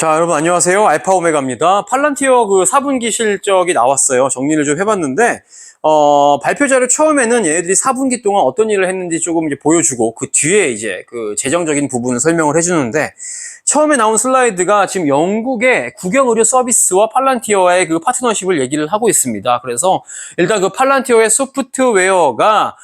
자, 여러분 안녕하세요. 알파 오메가입니다. 팔란티어 그 4분기 실적이 나왔어요. 정리를 좀 해봤는데, 발표 자료 처음에는 얘네들이 4분기 동안 어떤 일을 했는지 조금 이제 보여주고, 그 뒤에 이제 그 재정적인 부분을 설명을 해주는데, 처음에 나온 슬라이드가 지금 영국의 국영의료 서비스와 팔란티어의 그 파트너십을 얘기를 하고 있습니다. 그래서 일단 그 팔란티어의 소프트웨어가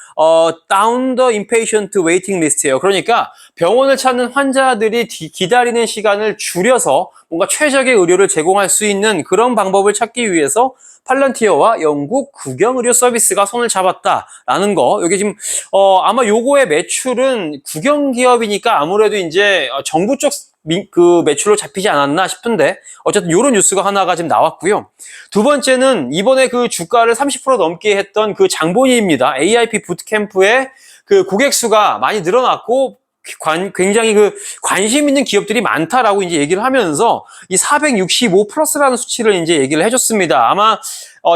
down the inpatient waiting list예요. 그러니까 병원을 찾는 환자들이 기다리는 시간을 줄여서 뭔가 최적의 의료를 제공할 수 있는 그런 방법을 찾기 위해서 팔란티어와 영국 국영의료 서비스가 손을 잡았다라는 거. 여기 지금 아마 요거의 매출은 국영기업이니까 아무래도 이제 정부 쪽 그 매출로 잡히지 않았나 싶은데 어쨌든 요런 뉴스가 하나가 지금 나왔고요. 두 번째는 이번에 그 주가를 30% 넘게 했던 그 장본인입니다. AIP 부트캠프의 그 고객 수가 많이 늘어났고 굉장히 그 관심 있는 기업들이 많다라고 이제 얘기를 하면서 이 465 플러스라는 수치를 이제 얘기를 해줬습니다. 아마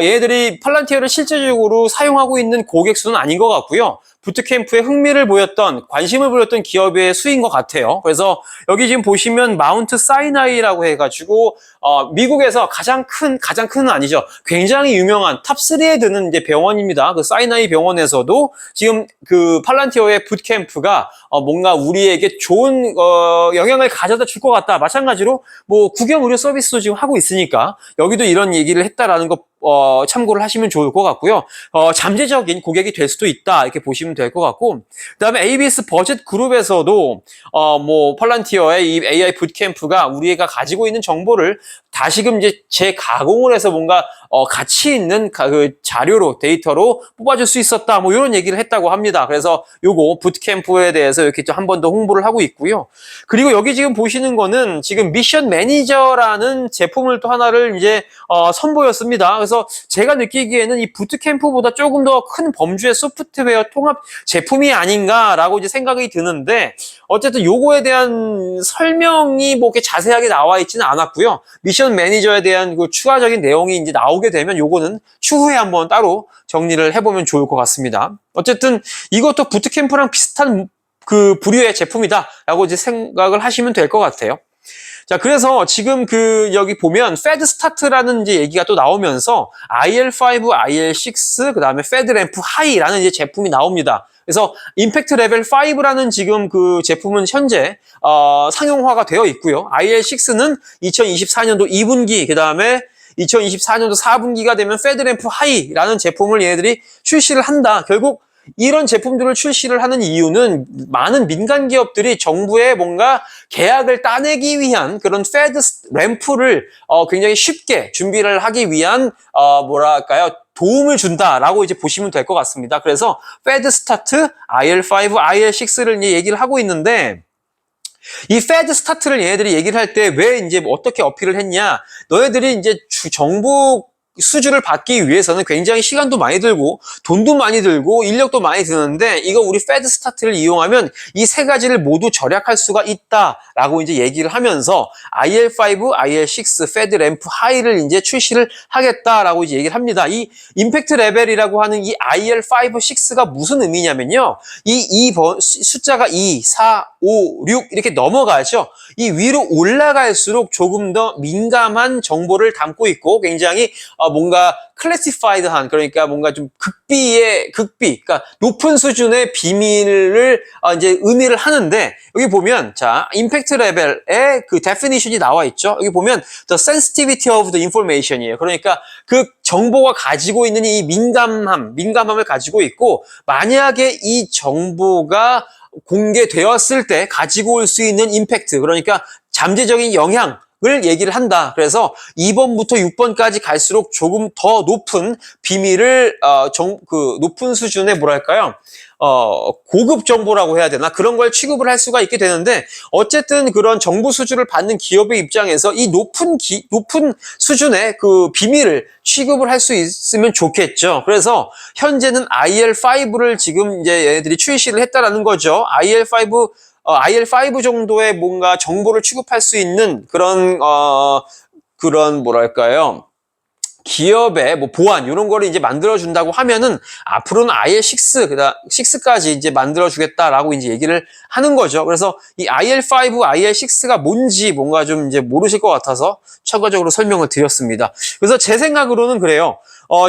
얘네들이 팔란티어를 실제적으로 사용하고 있는 고객 수는 아닌 것 같고요. 부트캠프에 흥미를 보였던, 관심을 보였던 기업의 수인 것 같아요. 그래서 여기 지금 보시면 마운트 사이나이라고 해가지고 미국에서 가장 큰은 아니죠. 굉장히 유명한 탑3에 드는 이제 병원입니다. 그 사이나이 병원에서도 지금 그 팔란티어의 부트캠프가 뭔가 우리에게 좋은 영향을 가져다 줄 것 같다. 마찬가지로 뭐 국영의료 서비스도 지금 하고 있으니까 여기도 이런 얘기를 했다라는 거 참고를 하시면 좋을 것 같고요. 잠재적인 고객이 될 수도 있다 이렇게 보시면 될 것 같고, 그다음에 ABS 버젯 그룹에서도 뭐 팔란티어의 이 AI 부트캠프가 우리가 가지고 있는 정보를 다시금 이제 재가공을 해서 뭔가 가치 있는 그 자료로 데이터로 뽑아줄 수 있었다 뭐 이런 얘기를 했다고 합니다. 그래서 요거 부트캠프에 대해서 이렇게 한 번 더 홍보를 하고 있고요. 그리고 여기 지금 보시는 거는 지금 미션 매니저라는 제품을 또 하나를 이제 선보였습니다. 그래서 제가 느끼기에는 이 부트캠프보다 조금 더 큰 범주의 소프트웨어 통합 제품이 아닌가라고 이제 생각이 드는데, 어쨌든 요거에 대한 설명이 뭐 이렇게 자세하게 나와 있지는 않았고요. 미션 매니저에 대한 그 추가적인 내용이 이제 나오게 되면 요거는 추후에 한번 따로 정리를 해보면 좋을 것 같습니다. 어쨌든 이것도 부트캠프랑 비슷한 그 부류의 제품이다라고 이제 생각을 하시면 될 것 같아요. 자, 그래서 지금 그 여기 보면 페드 스타트라는 이제 얘기가 또 나오면서 IL5, IL6, 그다음에 페드 램프 하이라는 이제 제품이 나옵니다. 그래서 임팩트 레벨 5라는 지금 그 제품은 현재 상용화가 되어 있고요. IL6는 2024년도 2분기, 그다음에 2024년도 4분기가 되면 페드 램프 하이라는 제품을 얘네들이 출시를 한다. 결국 이런 제품들을 출시를 하는 이유는 많은 민간 기업들이 정부에 뭔가 계약을 따내기 위한 그런 페드 램프를 굉장히 쉽게 준비를 하기 위한 뭐랄까요, 도움을 준다라고 이제 보시면 될 것 같습니다. 그래서 페드 스타트, IL5, IL6를 이제 얘기를 하고 있는데, 이 페드 스타트를 얘네들이 얘기를 할 때 왜 이제 어떻게 어필을 했냐? 너희들이 이제 정부 수주를 받기 위해서는 굉장히 시간도 많이 들고 돈도 많이 들고 인력도 많이 드는데, 이거 우리 페드 스타트를 이용하면 이 세 가지를 모두 절약할 수가 있다라고 이제 얘기를 하면서 IL5, IL6, 페드 램프 하이를 이제 출시를 하겠다라고 이제 얘기를 합니다. 이 임팩트 레벨이라고 하는 이 IL5, 6가 무슨 의미냐면요. 이 숫자가 2, 4, 5, 6 이렇게 넘어가죠. 이 위로 올라갈수록 조금 더 민감한 정보를 담고 있고 굉장히 뭔가 클래시파이드한, 그러니까 뭔가 좀 그러니까 높은 수준의 비밀을 이제 의미를 하는데, 여기 보면 자, 임팩트 레벨의 그 데피니션이 나와 있죠. 여기 보면 the sensitivity of the information이에요. 그러니까 그 정보가 가지고 있는 이 민감함을 가지고 있고, 만약에 이 정보가 공개되었을 때 가지고 올 수 있는 임팩트, 그러니까 잠재적인 영향 을 얘기를 한다. 그래서 2번부터 6번까지 갈수록 조금 더 높은 비밀을 높은 수준의 뭐랄까요? 고급 정보라고 해야 되나? 그런 걸 취급을 할 수가 있게 되는데, 어쨌든 그런 정보 수주를 받는 기업의 입장에서 이 높은 수준의 그 비밀을 취급을 할 수 있으면 좋겠죠. 그래서 현재는 IL5를 지금 이제 얘네들이 출시를 했다라는 거죠. IL5 정도의 뭔가 정보를 취급할 수 있는 그런 뭐랄까요, 기업의 뭐 보안 이런 거를 이제 만들어 준다고 하면은 앞으로는 IL6 그다음 6까지 이제 만들어 주겠다라고 이제 얘기를 하는 거죠. 그래서 이 IL5, IL6가 뭔지 뭔가 좀 이제 모르실 것 같아서 추가적으로 설명을 드렸습니다. 그래서 제 생각으로는 그래요.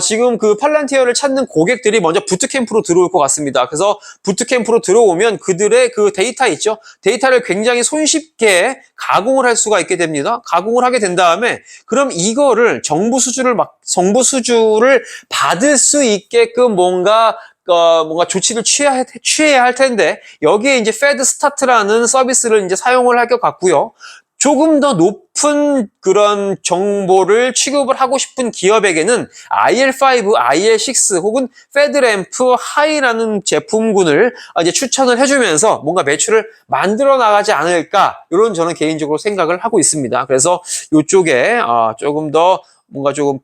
지금 그 팔란티어를 찾는 고객들이 먼저 부트캠프로 들어올 것 같습니다. 그래서 부트캠프로 들어오면 그들의 그 데이터 있죠? 데이터를 굉장히 손쉽게 가공을 할 수가 있게 됩니다. 가공을 하게 된 다음에 그럼 이거를 정부 수주를 받을 수 있게끔 뭔가 조치를 취해야 할 텐데, 여기에 이제 페드 스타트라는 서비스를 이제 사용을 할 것 같고요. 조금 더 높은 그런 정보를 취급을 하고 싶은 기업에게는 IL5, IL6 혹은 페드램프 하이라는 제품군을 이제 추천을 해주면서 뭔가 매출을 만들어 나가지 않을까, 이런 저는 개인적으로 생각을 하고 있습니다. 그래서 이쪽에 조금 더 뭔가 좀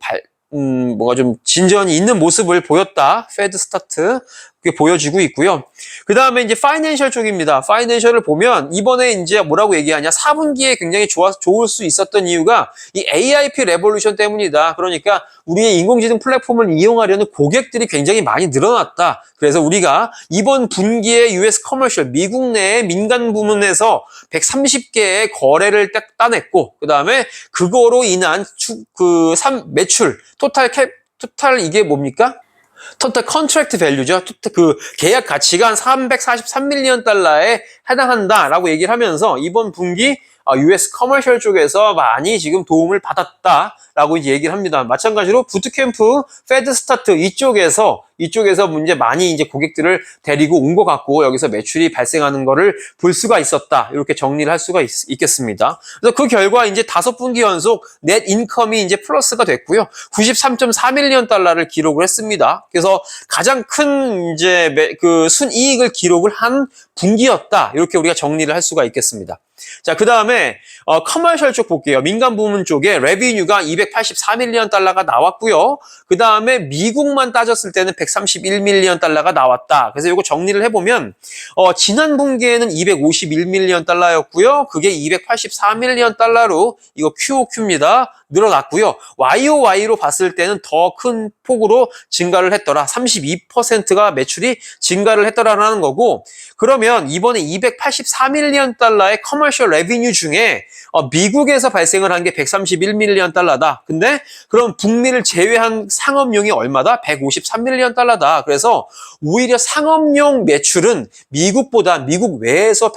진전이 있는 모습을 보였다. 페드 스타트. 그게 보여지고 있고요. 그 다음에 이제 파이낸셜 쪽입니다. 파이낸셜을 보면 이번에 이제 뭐라고 얘기하냐. 4분기에 굉장히 좋을 수 있었던 이유가 이 AIP 레볼루션 때문이다. 그러니까 우리의 인공지능 플랫폼을 이용하려는 고객들이 굉장히 많이 늘어났다. 그래서 우리가 이번 분기에 US 커머셜, 미국 내의 민간 부문에서 130개의 거래를 딱 따냈고, 그 다음에 그거로 인한 매출, 토탈 이게 뭡니까? 토탈 컨트랙트 밸류죠. 그 계약 가치가 한 343밀리언 달러에 해당한다라고 얘기를 하면서 이번 분기 US 커머셜 쪽에서 많이 지금 도움을 받았다라고 이제 얘기를 합니다. 마찬가지로 부트캠프, 페드 스타트 이쪽에서 문제 많이 이제 고객들을 데리고 온 것 같고 여기서 매출이 발생하는 거를 볼 수가 있었다. 이렇게 정리를 할 수가 있겠습니다. 그래서 그 결과 이제 5분기 연속 넷 인컴이 이제 플러스가 됐고요. 93.4밀리언 달러를 기록을 했습니다. 그래서 가장 큰 이제 그 순이익을 기록을 한 분기였다. 이렇게 우리가 정리를 할 수가 있겠습니다. 자, 그 다음에 커머셜 쪽 볼게요. 민간 부문 쪽에 레비뉴가 284밀리언 달러가 나왔고요. 그 다음에 미국만 따졌을 때는 131밀리언 달러가 나왔다. 그래서 이거 정리를 해보면 지난 분기에는 251밀리언 달러였고요. 그게 284밀리언 달러로 이거 QOQ입니다. 늘어났고요. YOY로 봤을 때는 더 큰 폭으로 증가를 했더라. 32%가 매출이 증가를 했더라라는 거고, 그러면 이번에 284밀리언 달러의 커머셜 레비뉴 중에 미국에서 발생을 한 게 131밀리언 달러다. 근데 그럼 북미를 제외한 상업용이 얼마다? 153밀리언 달러다. 그래서 오히려 상업용 매출은 미국 외에서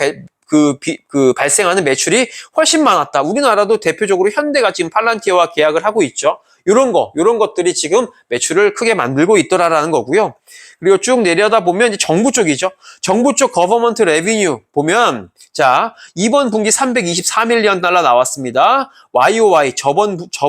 발생하는 매출이 훨씬 많았다. 우리나라도 대표적으로 현대가 지금 팔란티어와 계약을 하고 있죠. 이런 것들이 지금 매출을 크게 만들고 있더라라는 거고요. 그리고 쭉 내려다 보면 이제 정부 쪽이죠. 정부 쪽 거버먼트 레비뉴 보면, 자, 이번 분기 324밀리언 달러 나왔습니다. YOY,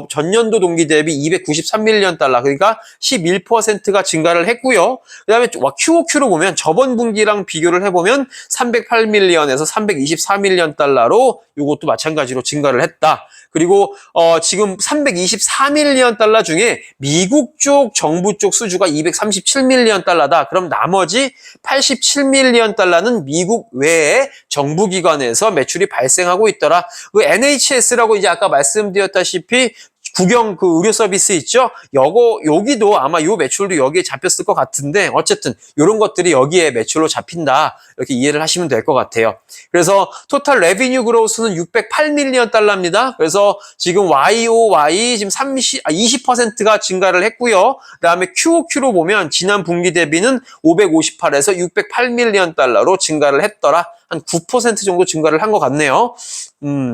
전년도 동기 대비 293밀리언 달러, 그러니까 11%가 증가를 했고요. 그 다음에 QOQ로 보면 저번 분기랑 비교를 해보면 308밀리언에서 324밀리언 달러로 이것도 마찬가지로 증가를 했다. 그리고 지금 324밀리언 달러 중에 미국 쪽 정부 쪽 수주가 237밀리언 달러다. 그럼 나머지 87밀리언 달러는 미국 외에 정부 기관에서 매출이 발생하고 있더라. 그 NHS라고 이제 아까 말씀드렸다시피 국영 그 의료 서비스 있죠? 여기도 아마 요 매출도 여기에 잡혔을 것 같은데, 어쨌든 이런 것들이 여기에 매출로 잡힌다. 이렇게 이해를 하시면 될 것 같아요. 그래서 토탈 레비뉴 그로스는 608밀리언 달러입니다. 그래서 지금 YOY 지금 20%가 증가를 했고요. 그다음에 QOQ로 보면 지난 분기 대비는 558에서 608밀리언 달러로 증가를 했더라. 한 9% 정도 증가를 한 것 같네요.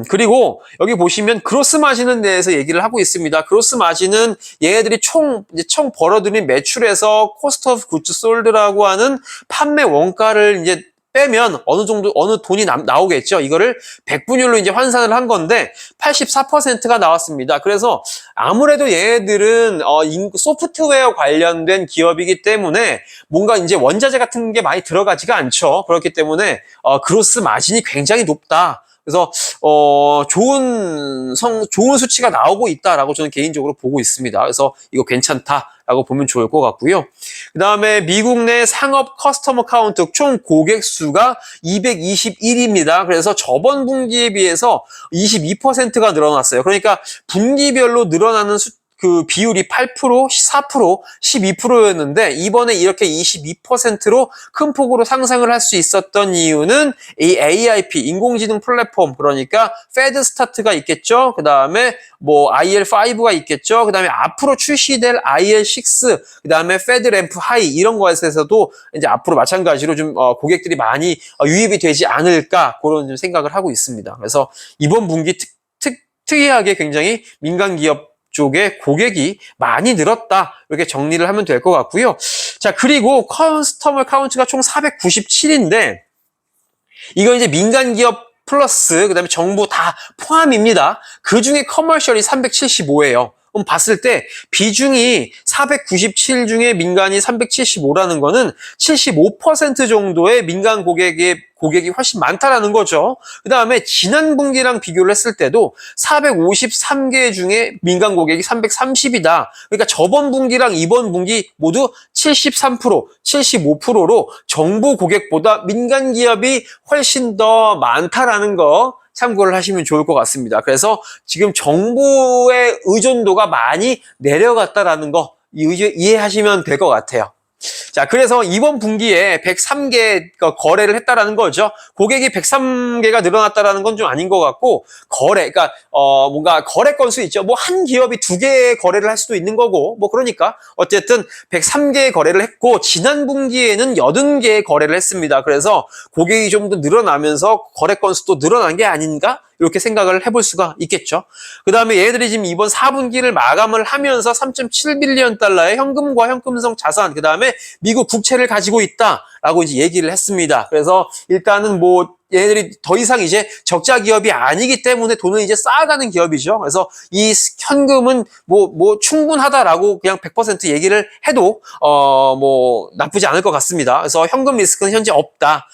그리고 여기 보시면 그로스 마진에 대해서 얘기를 하고 있습니다. 그로스 마진은 얘네들이 총 벌어들인 매출에서 코스트 오브 굿즈 솔드라고 하는 판매 원가를 이제 빼면 어느 돈이 나오겠죠. 이거를 백분율로 이제 환산을 한 건데 84%가 나왔습니다. 그래서 아무래도 얘네들은 소프트웨어 관련된 기업이기 때문에 뭔가 이제 원자재 같은 게 많이 들어가지가 않죠. 그렇기 때문에 그로스 마진이 굉장히 높다. 그래서 좋은 수치가 나오고 있다라고 저는 개인적으로 보고 있습니다. 그래서 이거 괜찮다라고 보면 좋을 것 같고요. 그 다음에 미국 내 상업 커스터머 카운트 총 고객 수가 221입니다. 그래서 저번 분기에 비해서 22%가 늘어났어요. 그러니까 분기별로 늘어나는 그 비율이 8%, 4%, 12%였는데 이번에 이렇게 22%로 큰 폭으로 상승을 할 수 있었던 이유는 이 AIP, 인공지능 플랫폼, 그러니까 페드 스타트가 있겠죠. 그 다음에 뭐 IL5가 있겠죠. 그 다음에 앞으로 출시될 IL6, 그 다음에 페드 램프 하이 이런 거에서도 이제 앞으로 마찬가지로 좀 고객들이 많이 유입이 되지 않을까 그런 좀 생각을 하고 있습니다. 그래서 이번 분기 특이하게 굉장히 민간 기업 쪽에 고객이 많이 늘었다. 이렇게 정리를 하면 될 것 같고요. 자, 그리고 커스터머 카운트가 총 497인데 이거 이제 민간 기업 플러스 그다음에 정부 다 포함입니다. 그중에 커머셜이 375예요. 그럼 봤을 때 비중이 497 중에 민간이 375라는 거는 75% 정도의 민간 고객이 훨씬 많다라는 거죠. 그 다음에 지난 분기랑 비교를 했을 때도 453개 중에 민간 고객이 330이다. 그러니까 저번 분기랑 이번 분기 모두 73%, 75%로 정부 고객보다 민간 기업이 훨씬 더 많다라는 거 참고를 하시면 좋을 것 같습니다. 그래서 지금 정부의 의존도가 많이 내려갔다라는 거 이해하시면 될 것 같아요. 자, 그래서 이번 분기에 103개 거래를 했다라는 거죠. 고객이 103개가 늘어났다라는 건 좀 아닌 것 같고, 그러니까, 뭔가 거래 건수 있죠. 뭐, 한 기업이 2개의 거래를 할 수도 있는 거고, 뭐, 그러니까, 어쨌든 103개의 거래를 했고, 지난 분기에는 80개의 거래를 했습니다. 그래서 고객이 좀 더 늘어나면서 거래 건수도 늘어난 게 아닌가? 이렇게 생각을 해볼 수가 있겠죠. 그 다음에 얘들이 지금 이번 4분기를 마감을 하면서 3.7빌리언 달러의 현금과 현금성 자산, 그 다음에 미국 국채를 가지고 있다라고 이제 얘기를 했습니다. 그래서 일단은 뭐 얘네들이 더 이상 이제 적자 기업이 아니기 때문에 돈을 이제 쌓아가는 기업이죠. 그래서 이 현금은 뭐 충분하다라고 그냥 100% 얘기를 해도 뭐 나쁘지 않을 것 같습니다. 그래서 현금 리스크는 현재 없다.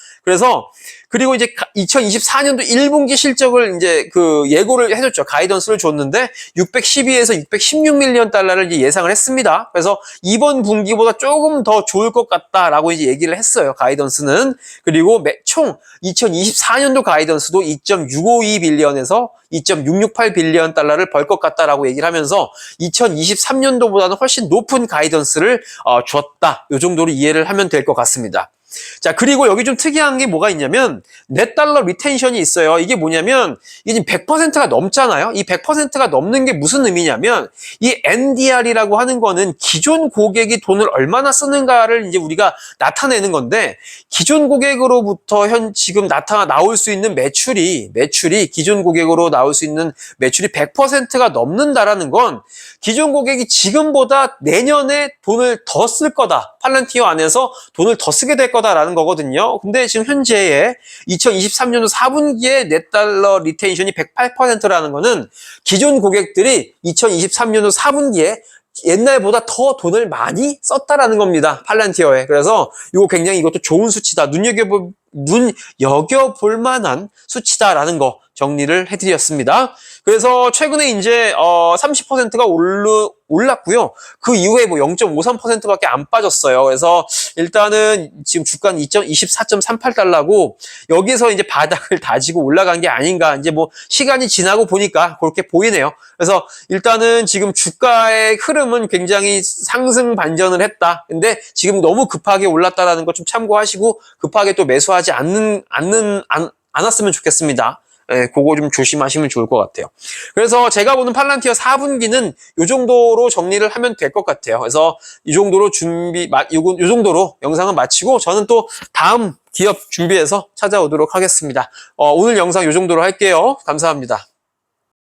그리고 이제 2024년도 1분기 실적을 이제 그 예고를 해줬죠. 가이던스를 줬는데 612에서 616밀리언 달러를 이제 예상을 했습니다. 그래서 이번 분기보다 조금 더 좋을 것 같다라고 이제 얘기를 했어요. 가이던스는. 그리고 총 2024년도 가이던스도 2.652빌리언에서 2.668빌리언 달러를 벌 것 같다라고 얘기를 하면서 2023년도보다는 훨씬 높은 가이던스를 줬다. 이 정도로 이해를 하면 될 것 같습니다. 자, 그리고 여기 좀 특이한 게 뭐가 있냐면 넷 달러 리텐션이 있어요. 이게 뭐냐면 이게 지금 100%가 넘잖아요. 이 100%가 넘는 게 무슨 의미냐면 이 NDR이라고 하는 거는 기존 고객이 돈을 얼마나 쓰는가를 이제 우리가 나타내는 건데 기존 고객으로부터 지금 나올 수 있는 매출이 기존 고객으로 나올 수 있는 매출이 100%가 넘는다라는 건 기존 고객이 지금보다 내년에 돈을 더 쓸 거다. 팔란티어 안에서 돈을 더 쓰게 될 거다라는 거거든요. 근데 지금 현재의 2023년도 4분기에 넷달러 리텐션이 108%라는 거는 기존 고객들이 2023년도 4분기에 옛날보다 더 돈을 많이 썼다라는 겁니다. 팔란티어에. 그래서 이거 굉장히 이것도 좋은 수치다. 눈여겨볼 만한 수치다라는 거 정리를 해드렸습니다. 그래서 최근에 이제 30%가 올랐고요. 그 이후에 뭐 0.53%밖에 안 빠졌어요. 그래서 일단은 지금 주가는 24.38달러고 여기서 이제 바닥을 다지고 올라간 게 아닌가. 이제 뭐 시간이 지나고 보니까 그렇게 보이네요. 그래서 일단은 지금 주가의 흐름은 굉장히 상승 반전을 했다. 근데 지금 너무 급하게 올랐다라는 거 좀 참고하시고 급하게 또 매수하지 않았으면 좋겠습니다. 예, 그거 좀 조심하시면 좋을 것 같아요. 그래서 제가 보는 팔란티어 4분기는 이 정도로 정리를 하면 될 것 같아요. 그래서 이 정도로 이 정도로 영상은 마치고 저는 또 다음 기업 준비해서 찾아오도록 하겠습니다. 오늘 영상 이 정도로 할게요. 감사합니다.